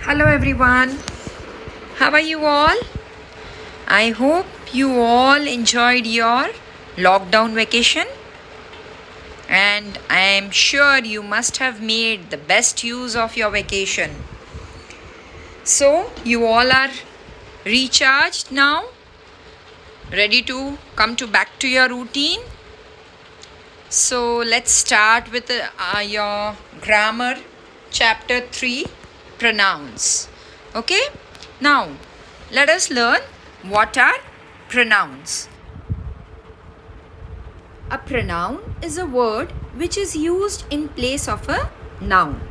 Hello everyone. How are you all? I hope you all enjoyed your lockdown vacation and I am sure you must have made the best use of your vacation. So, you all are recharged now, ready to come back to your routine. So, let's start with your grammar chapter 3 pronouns. Okay? Now, let us learn what are pronouns. A pronoun is a word which is used in place of a noun.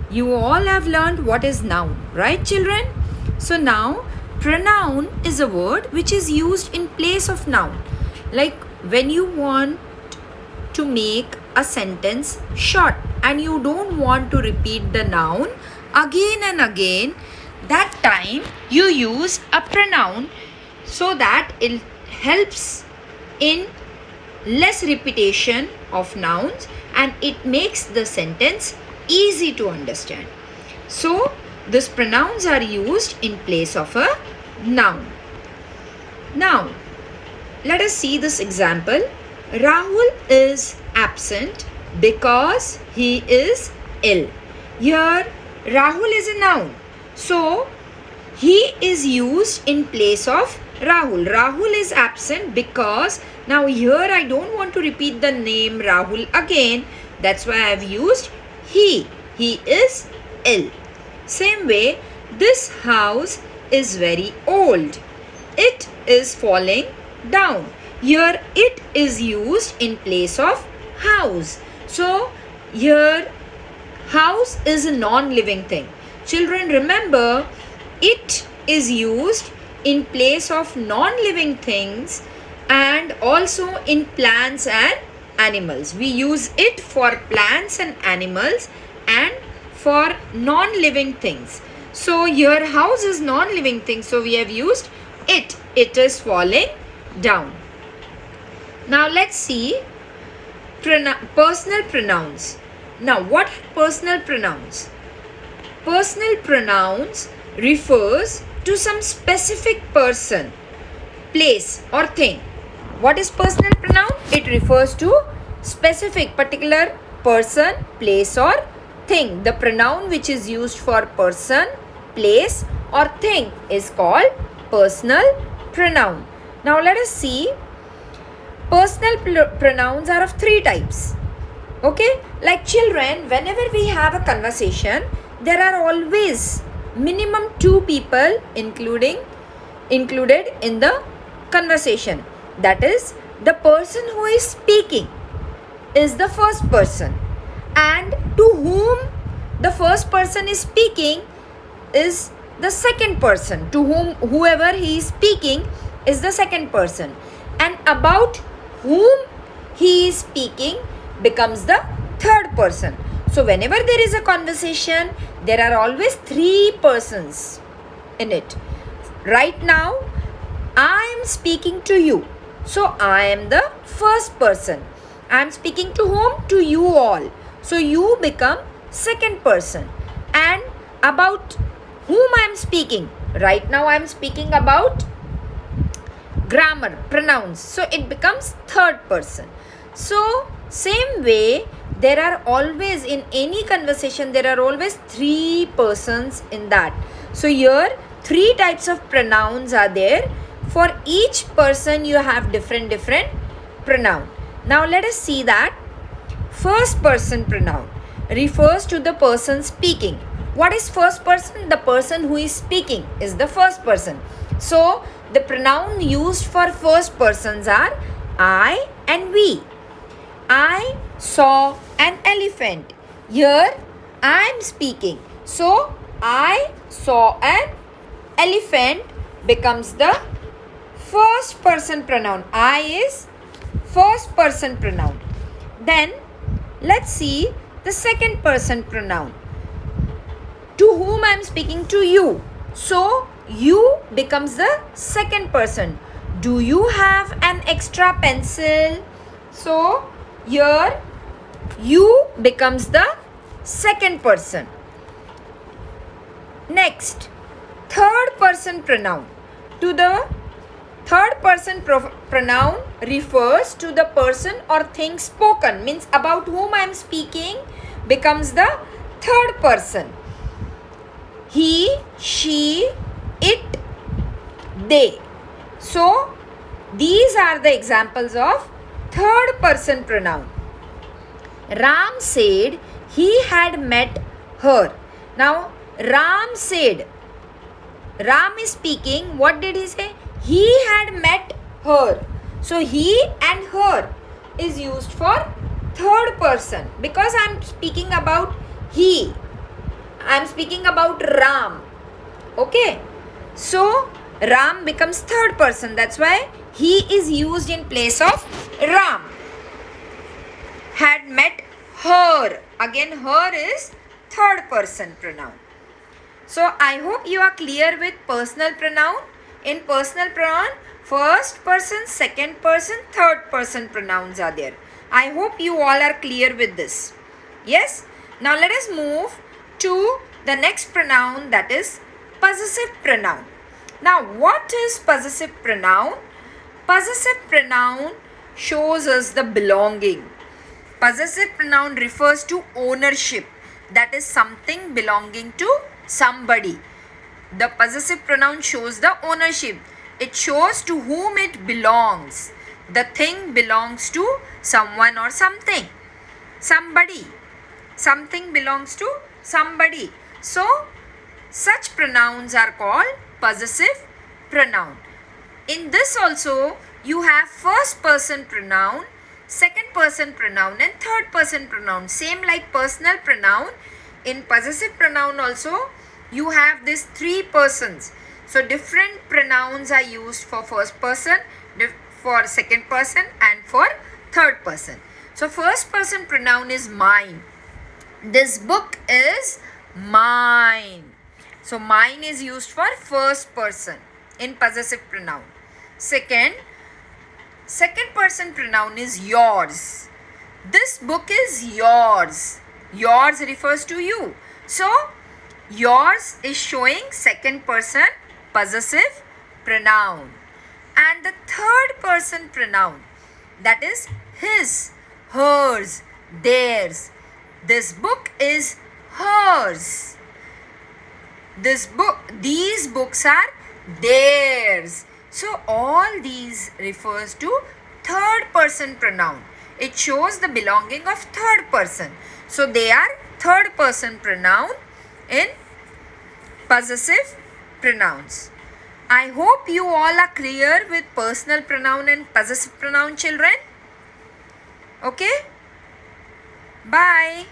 You all have learned what is noun, right children? So now, pronoun is a word which is used in place of noun. Like when you want to make a sentence short and you don't want to repeat the noun again and again, that time you use a pronoun so that it helps in less repetition of nouns and it makes the sentence easy to understand. So these pronouns are used in place of a noun. Now let us see this example. Rahul is absent because he is ill. Here Rahul is a noun. So he is used in place of Rahul. Rahul is absent because now here I don't want to repeat the name Rahul again. That's why I have used he. He is ill. Same way, this house is very old. It is falling down. Here it is used in place of house. So here house is a non-living thing. Children, remember, it is used in place of non-living things and also in plants and animals. We use it for plants and animals and for non-living things. So here house is non-living thing, so we have used it. It is falling down. Now let's see personal pronouns. Now what are personal pronouns? Personal pronouns refers to some specific person, place or thing. What is personal pronoun? It refers to specific particular person, place or thing. The pronoun which is used for person, place or thing is called personal pronoun. Now let us see. Personal pronouns are of three types. Okay, like children, whenever we have a conversation, there are always minimum two people included in the conversation. That is, the person who is speaking is the first person, and to whom the first person is speaking is the second person. To whoever he is speaking is the second person, and about whom he is speaking becomes the third person. So whenever there is a conversation, there are always three persons in it. Right now, I am speaking to you. So I am the first person. I am speaking to whom? To you all. So you become second person. And about whom I am speaking? Right now I am speaking about grammar, pronouns. So it becomes third person. So same way, there are always in any conversation, there are always three persons in that. So here three types of pronouns are there. For each person you have different pronoun. Now let us see that. First person pronoun refers to the person speaking. What is first person? The person who is speaking is the first person. So the pronoun used for first persons are I and we. I saw an elephant. Here I am speaking. So I saw an elephant becomes the first person pronoun. I is first person pronoun. Then let's see the second person pronoun. To whom I am speaking? To you. So you becomes the second person. Do you have an extra pencil? So here you becomes the second person. Next, third person pronoun. To the third person pronoun refers to the person or thing spoken, means about whom I am speaking becomes the third person. He, she, it, they. So these are the examples of third person pronoun. Ram said he had met her. Now Ram said, Ram is speaking. What did he say? He had met her. So he and her is used for third person because I am speaking about he. I am speaking about Ram. Okay. So Ram becomes third person. That's why he is used in place of Ram. Had met her. Again, her is third person pronoun. So I hope you are clear with personal pronoun. In personal pronoun, first person, second person, third person pronouns are there. I hope you all are clear with this. Yes. Now let us move to the next pronoun, that is possessive pronoun. Now what is possessive pronoun? Possessive pronoun shows us the belonging. Possessive pronoun refers to ownership, that is something belonging to somebody. The possessive pronoun shows the ownership. It shows to whom it belongs. The thing belongs to someone or something. Somebody. Something belongs to somebody. So, such pronouns are called possessive pronoun. In this also, you have first person pronoun, second person pronoun and third person pronoun. Same like personal pronoun. In possessive pronoun also, you have these three persons. So different pronouns are used for first person, for second person and for third person. So first person pronoun is mine. This book is mine. So mine is used for first person in possessive pronoun. Second person pronoun is yours. This book is yours. Yours refers to you. So yours is showing second person possessive pronoun. And the third person pronoun, that is his, hers, theirs. This book is hers. These books are theirs. So all these refers to third person pronoun. It shows the belonging of third person. So they are third person pronoun in possessive pronouns. I hope you all are clear with personal pronoun and possessive pronoun, children. Okay? Bye.